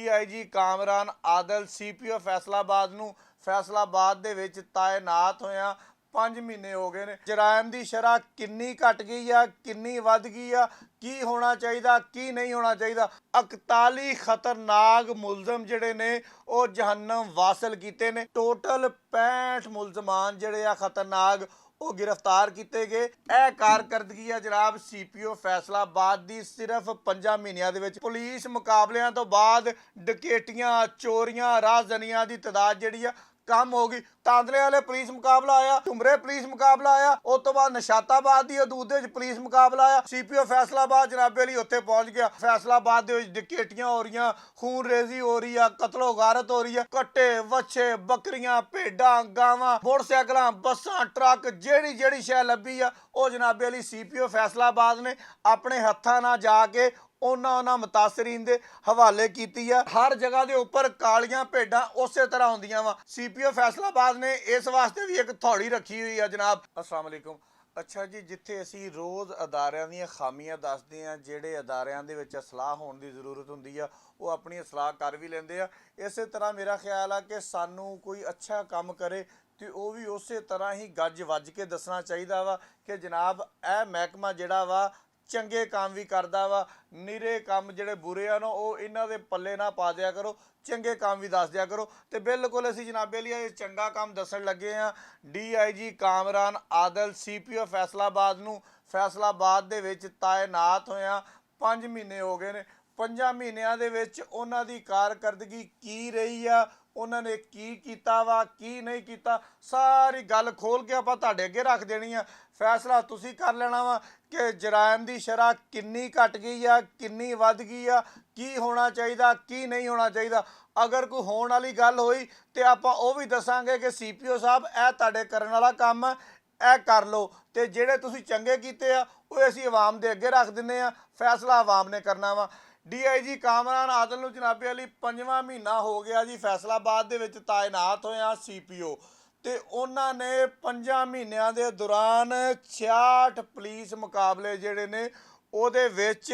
DIG Kamran ਆਦਲ CPO Faisalabad ਨੂੰ ਫੈਸਲਾਬਾਦ ਦੇ ਵਿੱਚ ਤਾਇਨਾਤ ਹੋਇਆ 5 ਮਹੀਨੇ ਹੋ गए ने। ਜਰਾਇਮ ਦੀ ਸ਼ਰ੍ਹਾ ਕਿੰਨੀ ਘਟ ਗਈ ਆ, ਕਿੰਨੀ ਵੱਧ ਗਈ ਆ, ਕੀ ਹੋਣਾ ਚਾਹੀਦਾ, ਕੀ ਨਹੀਂ ਹੋਣਾ ਚਾਹੀਦਾ। 41 ਖਤਰਨਾਕ ਮੁਲਜ਼ਮ ਜਿਹੜੇ ਨੇ ਉਹ ਜਹੰਨਮ ਵਾਸਲ ਕੀਤੇ ਨੇ। ਟੋਟਲ 65 ਮੁਲਜ਼ਮਾਨ ਜਿਹੜੇ ਆ ਖਤਰਨਾਕ ਉਹ गिरफ्तार किए गए। यह कारकरदगी है जनाब सीपीओ फैसलाबाद की सिर्फ 5 महीनों के विच। पुलिस मुकाबलियां तो बाद डकैतियां चोरियां राहजनियां की तादाद जिहड़ी कम हो गई। तांदले वाले पुलिस मुकाबला आया, झुमरे पुलिस मुकाबला आया, उस तो बाद नशाताबाद की हदूद पुलिस मुकाबला आया। सीपीओ फैसलाबाद जनाबे लिए उत्थे पहुंच गया। फैसलाबाद डकैतियां हो रही, खून रेजी हो रही है, कतलो गारत हो रही है। कट्टे वच्छे बकरियां भेडां गावां मोटरसाइकिल बसां ट्रक जेड़ी जेड़ी शै लभी आ वो जनाबे लिए सीपीओ फैसलाबाद ने अपने हत्थां नाल जाके उन्होंने मुतासरीन के हवाले की। हर जगह के उपर कालियां भेडां उस तरह होंदियां वा। सीपीओ फैसलाबाद ने इस वास्ते भी एक थौड़ी रखी हुई है जनाब। अस्सलाम वालेकुम। अच्छा जी, जिथे असी रोज़ अदारियां दी खामियां दसदे हैं, जिहड़े अदारियां दे विच असलाह होने की जरूरत हुंदी आ वो अपनी असलाह कर भी लैंदे आ। इस तरह मेरा ख्याल है कि सानू कोई अच्छा काम करे तो वह भी उस तरह ही गज वज के दसना चाहिए वा कि जनाब यह महकमा जिहड़ा वा चंगे काम भी करता वा, निरे काम जिहड़े बुरे आ ना वो इन्हां दे पल्ले ना पा दिया करो, चंगे काम भी दस दिया करो। तो बिल्कुल असी जनाबे लिए चंगा काम दसन लगे हाँ। डीआईजी कामरान आदल सीपीओ फैसलाबाद नूं फैसलाबाद दे विच तायनात होया 5 महीने हो गए ने। 5 महीनों दे विच उन्हां दी कारकरदगी की रही आ, उन्होंने की कीता वा की नहीं कीता, सारी गल खोल के आपां तुहाडे अगे रख देनी आ। फैसला तुसी कर लेना वा कि जराइम की शरह किन्नी घट गई आ, किन्नी वध गई आ, की होना चाहिए, की नहीं होना चाहिए। अगर कोई होने वाली गल होई तो आपां वो भी दसांगे कि सीपीओ साहब यह तुहाडे करन वाला काम है, यह कर लो। तो जिहड़े तुसी चंगे कीते आ वो असीं अवाम दे अगे रख दिंदे आ, फैसला अवाम ने करना वा। डीआईजी कामरान आदल नूं जनाबे अली 5वां महीना हो गया जी फैसलाबाद दे विच तायनात होया सीपीओ। तो उन्होंने 5 महीनों के दौरान 66 पुलिस मुकाबले जिहड़े ने उहदे विच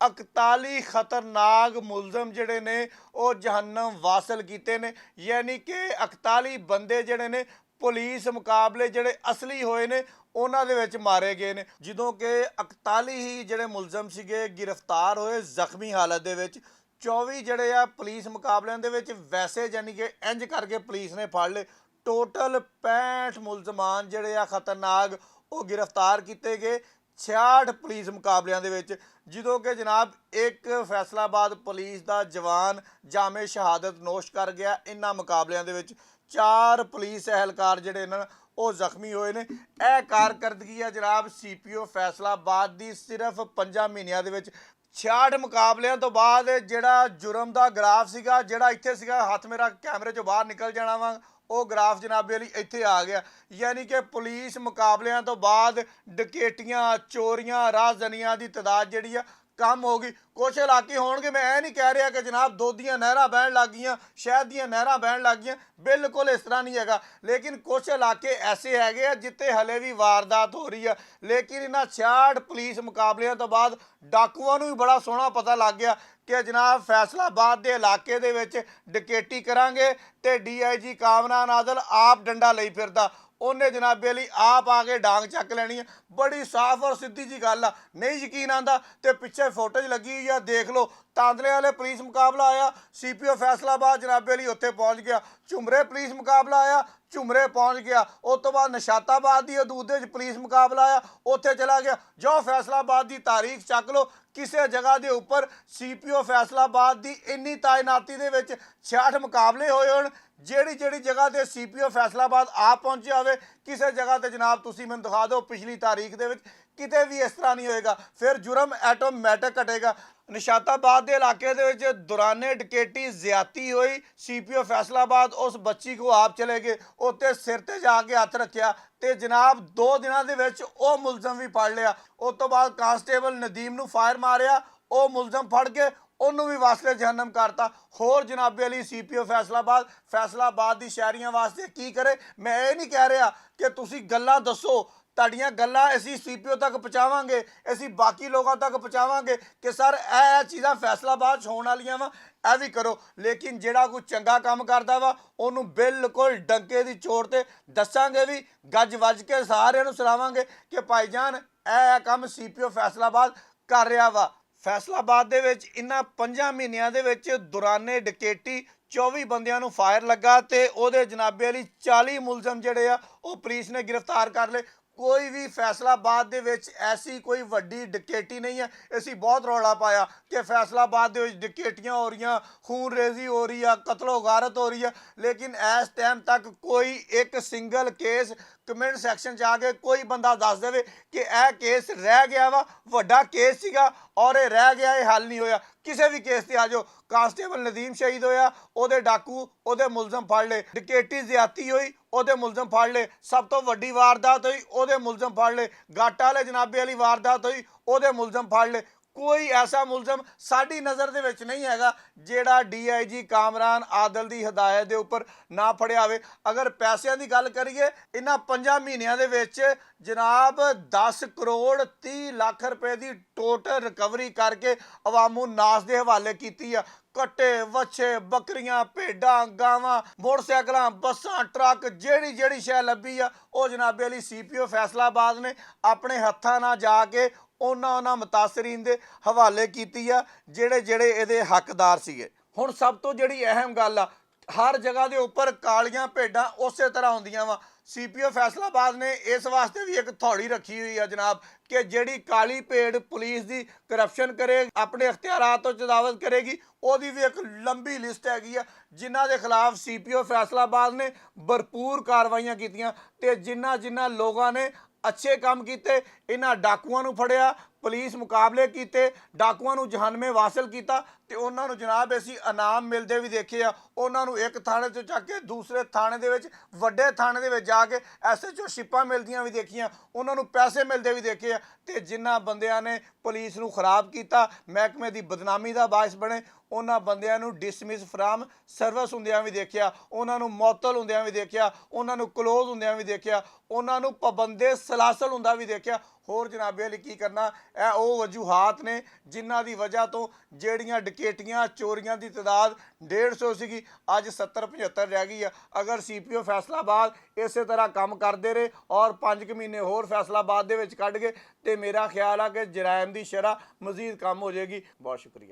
41 खतरनाक मुलजम जिहड़े ने वो जहन्नम वासल कीते ने। यानी कि 41 बंदे जिहड़े ने पुलिस मुकाबले जिहड़े असली होए ने उन्हां दे विच मारे गए ने। जदों कि 41 ही जिहड़े मुलजम सीगे गिरफ्तार होए जख्मी हालत दे विच। 24 जिहड़े आ पुलिस मुकाबलिਆਂ ਦੇ ਵਿੱਚ वैसे यानी कि इंज करके पुलिस ने फड़ ले। टोटल 65 मुलजमान जिहड़े आ खतरनाक वो गिरफ्तार किए गए 66 पुलिस मुकाबलिਆਂ ਦੇ ਵਿੱਚ। ਜਦੋਂ कि जनाब एक फैसलाबाद पुलिस का जवान जामे शहादत नोश कर गया इन्हां मुकाबलिਆਂ ਦੇ ਵਿੱਚ। 4 पुलिस एहलकार जिहड़े ने वो जख्मी होए ने। यह कारकरदगी है जनाब सीपीओ फैसलाबाद की सिर्फ 5 महीनों के विच। 66 मुकाबलिਆਂ तो बाद जिहड़ा जुर्म का ग्राफ सीगा जिहड़ा इत्थे सीगा हथ मेरा कैमरे चों बाहर निकल जाना वा वो ग्राफ जनाबे अली इत्थे आ गया। यानी कि पुलिस मुकाबलिਆਂ तो बाद डकैतियां चोरियां राहजनियां की तादाद जिहड़ी आ कम हो गई। कुछ इलाके होणगे, मैं यह नहीं कह रहा कि जनाब दुध दियां नहरां बहन लग गई, शहद दियां नहरां बहन लग गई, बिल्कुल इस तरह नहीं हैगा। लेकिन कुछ इलाके ऐसे हैगे जिथे हले भी वारदात हो रही है। लेकिन इन्हां 66 पुलिस मुकाबलिਆਂ तो बाद डाकुआं नूं भी बड़ा सोहना पता लग गया कि जनाब फैसलाबाद के इलाके दे विच डकैती करांगे तो डीआईजी कामरान आदल आप डंडा लई फिरदा, उन्हें जनाबे लिए आप आके डांग चक लैनी है। बड़ी साफ और सीधी जी गल आ। नहीं यकीन आंदा तो पिछे फोटोज लगी हुई है देख लो। तांदले वाले पुलिस मुकाबला आया सीपीओ फैसलाबाद जनाबे लिए उत्थे पहुंच गया। झुमरे पुलिस मुकाबला आया झुमरे पहुंच गया। उस तो बाद नशाताबाद की हदूद पुलिस मुकाबला आया उत्थे चला गया। जो फैसलाबाद की तारीख चक लो, किसी जगह के उपर सीपीओ फैसलाबाद की इन्नी तायनाती दे विच 66 मुकाबले होए होण। ਜਿਹੜੀ ਜਿਹੜੀ जगह ਤੇ सीपीओ फैसलाबाद आप पहुंचे होवे किसी जगह ਤੇ जनाब तुसीं मैनूं दिखा दो पिछली तारीख दे विच किते भी इस तरह नहीं होएगा। फिर जुर्म ऐटोमैटिक घटेगा। निशाताबाद के इलाके दे दौराने डकैती ज्यादती हुई, सीपीओ फैसलाबाद उस बच्ची को आप चले गए, उत्ते सिर ते जाके हथ रखिया तो जनाब 2 दिनों के विच वो मुलजम भी फड़ लिया। उस तो बाद कांस्टेबल नदीम नूं फायर मारिया, वो मुलजम फड़ के उन्होंने भी वास्ते जहन्नम करता। होर जनाबे अली सीपीओ फैसलाबाद की शहरियों वास्ते की करे। मैं ये नहीं कह रहा कि तुसी गल्लां दसो, ਤੁਹਾਡੀਆਂ ਗੱਲਾਂ ਅਸੀਂ सीपीओ तक पहुँचावांगे, ਅਸੀਂ बाकी लोगों तक पहुँचावांगे कि सर ਇਹ ਚੀਜ਼ਾਂ फैसलाबाद होने वालियां वा, ਇਹ ਵੀ ਕਰੋ। ਲੇਕਿਨ ਜਿਹੜਾ ਕੋਈ ਚੰਗਾ ਕੰਮ ਕਰਦਾ ਵਾ ਉਹਨੂੰ ਬਿਲਕੁਲ ਡੰਕੇ ਦੀ ਚੋਟ ਤੇ ਦੱਸਾਂਗੇ ਵੀ, ਗੱਜ ਵੱਜ ਕੇ ਸਾਰਿਆਂ ਨੂੰ ਸੁਣਾਵਾਂਗੇ ਕਿ ਭਾਈਜਾਨ ਇਹ ਕੰਮ ਸੀਪੀਓ ਫੈਸਲਾਬਾਦ ਕਰ ਰਿਹਾ ਵਾ। ਫੈਸਲਾਬਾਦ ਦੇ ਵਿੱਚ ਇਹਨਾਂ 5 ਮਹੀਨਿਆਂ ਦੇ ਵਿੱਚ ਦੌਰਾਨੇ ਡਕੈਤੀ 24 ਬੰਦਿਆਂ ਨੂੰ ਫਾਇਰ ਲੱਗਾ ਤੇ ਉਹਦੇ ਜਨਾਬੇ ਵਾਲੀ 40 ਮੁਲਜ਼ਮ ਜਿਹੜੇ ਆ ਉਹ ਪੁਲਿਸ ਨੇ ਗ੍ਰਿਫਤਾਰ ਕਰ ਲਏ। ਕੋਈ ਵੀ ਫੈਸਲਾਬਾਦ ਦੇ ਵਿੱਚ ਐਸੀ ਕੋਈ ਵੱਡੀ ਡਕੈਤੀ ਨਹੀਂ ਹੈ। ਅਸੀਂ ਬਹੁਤ ਰੌਲਾ ਪਾਇਆ ਕਿ ਫੈਸਲਾਬਾਦ ਦੇ ਵਿੱਚ ਡਕੈਤੀਆਂ ਹੋ ਰਹੀਆਂ, ਖੂਨਰੇਜ਼ੀ ਹੋ ਰਹੀ ਆ, ਕਤਲੋ ਗਾਰਤ ਹੋ ਰਹੀ ਆ, ਲੇਕਿਨ ਇਸ ਟਾਈਮ ਤੱਕ ਕੋਈ ਇੱਕ ਸਿੰਗਲ ਕੇਸ ਕਮੈਂਟ ਸੈਕਸ਼ਨ 'ਚ ਆ ਕੇ ਕੋਈ ਬੰਦਾ ਦੱਸ ਦੇਵੇ ਕਿ ਇਹ ਕੇਸ ਰਹਿ ਗਿਆ ਵਾ, ਵੱਡਾ ਕੇਸ ਸੀਗਾ ਔਰ ਇਹ ਰਹਿ ਗਿਆ, ਇਹ ਹੱਲ ਨਹੀਂ ਹੋਇਆ। ਕਿਸੇ ਵੀ ਕੇਸ ਤੇ ਆ ਜਾਓ, ਕਾਂਸਟੇਬਲ ਨਦੀਮ ਸ਼ਹੀਦ ਹੋਇਆ, ਉਹਦੇ ਡਾਕੂ ਉਹਦੇ ਮੁਲਜ਼ਮ ਫੜ ਲਏ, ਡਕੈਤੀ ਜ਼ਿਆਦਤੀ ਹੋਈ ਉਹਦੇ ਮੁਲਜ਼ਮ ਫੜ ਲਏ, ਸਭ ਤੋਂ ਵੱਡੀ ਵਾਰਦਾਤ ਹੋਈ ਉਹਦੇ ਮੁਲਜ਼ਮ ਫੜ ਲਏ, ਗਾਟਾ ਵਾਲੇ ਜਨਾਬੇ ਵਾਲੀ ਵਾਰਦਾਤ ਹੋਈ ਉਹਦੇ ਮੁਲਜ਼ਮ ਫੜ ਲਏ। ਕੋਈ ਐਸਾ ਮੁਲਜ਼ਮ ਸਾਡੀ ਨਜ਼ਰ ਦੇ ਵਿੱਚ ਨਹੀਂ ਹੈਗਾ ਜਿਹੜਾ DIG ਕਾਮਰਾਨ ਆਦਲ ਦੀ ਹਦਾਇਤ ਦੇ ਉੱਪਰ ਨਾ ਫੜਿਆ ਹੋਵੇ। ਅਗਰ ਪੈਸਿਆਂ ਦੀ ਗੱਲ ਕਰੀਏ, ਇਹਨਾਂ 5 ਮਹੀਨਿਆਂ ਦੇ ਵਿੱਚ ਜਨਾਬ 10 ਕਰੋੜ 30 ਲੱਖ ਰੁਪਏ ਦੀ ਟੋਟਲ ਰਿਕਵਰੀ ਕਰਕੇ ਅਵਾਮੂ ਨਾਸ ਦੇ ਹਵਾਲੇ ਕੀਤੀ ਆ। ਕੱਟੇ, ਵੱਛੇ, ਬੱਕਰੀਆਂ, ਭੇਡਾਂ, ਗਾਵਾਂ, ਮੋਟਰਸਾਈਕਲਾਂ, ਬੱਸਾਂ, ਟਰੱਕ, ਜਿਹੜੀ ਸ਼ੈ ਲੱਭੀ ਆ ਉਹ ਜਨਾਬੇ ਵਾਲੀ CPO ਫੈਸਲਾਬਾਦ ਨੇ ਆਪਣੇ ਹੱਥਾਂ ਨਾਲ ਜਾ ਕੇ ਉਹਨਾਂ ਮੁਤਾਸਰੀਨ ਦੇ ਹਵਾਲੇ ਕੀਤੀ ਆ ਜਿਹੜੇ ਇਹਦੇ ਹੱਕਦਾਰ ਸੀਗੇ। ਹੁਣ ਸਭ ਤੋਂ ਜਿਹੜੀ ਅਹਿਮ ਗੱਲ ਆ, ਹਰ ਜਗ੍ਹਾ ਦੇ ਉੱਪਰ ਕਾਲੀਆਂ ਭੇਡਾਂ ਉਸੇ ਤਰ੍ਹਾਂ ਹੁੰਦੀਆਂ ਵਾ। CPO ਫੈਸਲਾਬਾਦ ਨੇ ਇਸ ਵਾਸਤੇ ਵੀ ਇੱਕ ਥੌੜੀ ਰੱਖੀ ਹੋਈ ਆ ਜਨਾਬ ਕਿ ਜਿਹੜੀ ਕਾਲੀ ਭੇਡ ਪੁਲਿਸ ਦੀ ਕਰਪਸ਼ਨ ਕਰੇ, ਆਪਣੇ ਅਖਤਿਆਰਾਤ ਤੋਂ ਤਜਾਵਜ਼ ਕਰੇਗੀ, ਉਹਦੀ ਵੀ ਇੱਕ ਲੰਬੀ ਲਿਸਟ ਹੈਗੀ ਆ ਜਿਨ੍ਹਾਂ ਦੇ ਖਿਲਾਫ CPO ਫੈਸਲਾਬਾਦ ਨੇ ਭਰਪੂਰ ਕਾਰਵਾਈਆਂ ਕੀਤੀਆਂ। ਤੇ ਜਿਨ੍ਹਾਂ ਲੋਕਾਂ ਨੇ ਅੱਛੇ ਕੰਮ ਕੀਤੇ, ਇਹਨਾਂ ਡਾਕੂਆਂ ਨੂੰ ਫੜਿਆ, ਪੁਲਿਸ ਮੁਕਾਬਲੇ ਕੀਤੇ, ਡਾਕੂਆਂ ਨੂੰ ਜਹਾਨਮੇ ਵਾਸਲ ਕੀਤਾ ਤੇ ਉਹਨਾਂ ਨੂੰ ਜਨਾਬ ਅਸੀਂ ਇਨਾਮ ਮਿਲਦੇ ਵੀ ਦੇਖੇ ਆ। ਉਹਨਾਂ ਨੂੰ ਇੱਕ ਥਾਣੇ ਤੋਂ ਚੱਕ ਕੇ ਦੂਸਰੇ ਥਾਣੇ ਦੇ ਵਿੱਚ, ਵੱਡੇ ਥਾਣੇ ਦੇ ਵਿੱਚ ਜਾ ਕੇ SHO ਸ਼ਿਪਾਂ ਮਿਲਦੀਆਂ ਵੀ ਦੇਖੀਆਂ, ਉਹਨਾਂ ਨੂੰ ਪੈਸੇ ਮਿਲਦੇ ਵੀ ਦੇਖੇ ਆ। ਤੇ ਜਿਨ੍ਹਾਂ ਬੰਦਿਆਂ ਨੇ ਪੁਲਿਸ ਨੂੰ ਖਰਾਬ ਕੀਤਾ, ਮਹਿਕਮੇ ਦੀ ਬਦਨਾਮੀ ਦਾ ਬਾਇਸ ਬਣੇ, ਉਹਨਾਂ ਬੰਦਿਆਂ ਨੂੰ ਡਿਸਮਿਸ ਫਰਾਮ ਸਰਵਿਸ ਹੁੰਦਿਆਂ ਵੀ ਦੇਖਿਆ, ਉਹਨਾਂ ਨੂੰ ਮੁਅੱਤਲ ਹੁੰਦਿਆਂ ਵੀ ਦੇਖਿਆ, ਉਹਨਾਂ ਨੂੰ ਕਲੋਜ਼ ਹੁੰਦਿਆਂ ਵੀ ਦੇਖਿਆ, ਉਹਨਾਂ ਨੂੰ ਪਾਬੰਦੇ ਸਲਾਸਲ ਹੁੰਦਾ ਵੀ ਦੇਖਿਆ। ਹੋਰ ਜਨਾਬੇ ਲਈ ਕੀ ਕਰਨਾ, ਇਹ ਉਹ ਵਜੂਹਾਤ ਨੇ ਜਿਨ੍ਹਾਂ ਦੀ ਵਜ੍ਹਾ ਤੋਂ ਜਿਹੜੀਆਂ ਡਕੈਤੀਆਂ, ਚੋਰੀਆਂ ਦੀ ਤਾਦਾਦ 150 ਸੀਗੀ ਅੱਜ 70-75 ਰਹਿ ਗਈ ਆ। ਅਗਰ CPO ਫੈਸਲਾਬਾਦ ਇਸੇ ਤਰ੍ਹਾਂ ਕੰਮ ਕਰਦੇ ਰਹੇ ਔਰ 5 ਮਹੀਨੇ ਹੋਰ ਫੈਸਲਾਬਾਦ ਦੇ ਵਿੱਚ ਕੱਢ ਗਏ ਤੇ ਮੇਰਾ ਖਿਆਲ ਆ ਕਿ ਜਰਾਇਮ ਦੀ ਸ਼ਰ੍ਹਾ ਮਜ਼ੀਦ ਕਮ ਹੋ ਜਾਏਗੀ। ਬਹੁਤ ਸ਼ੁਕਰੀਆ।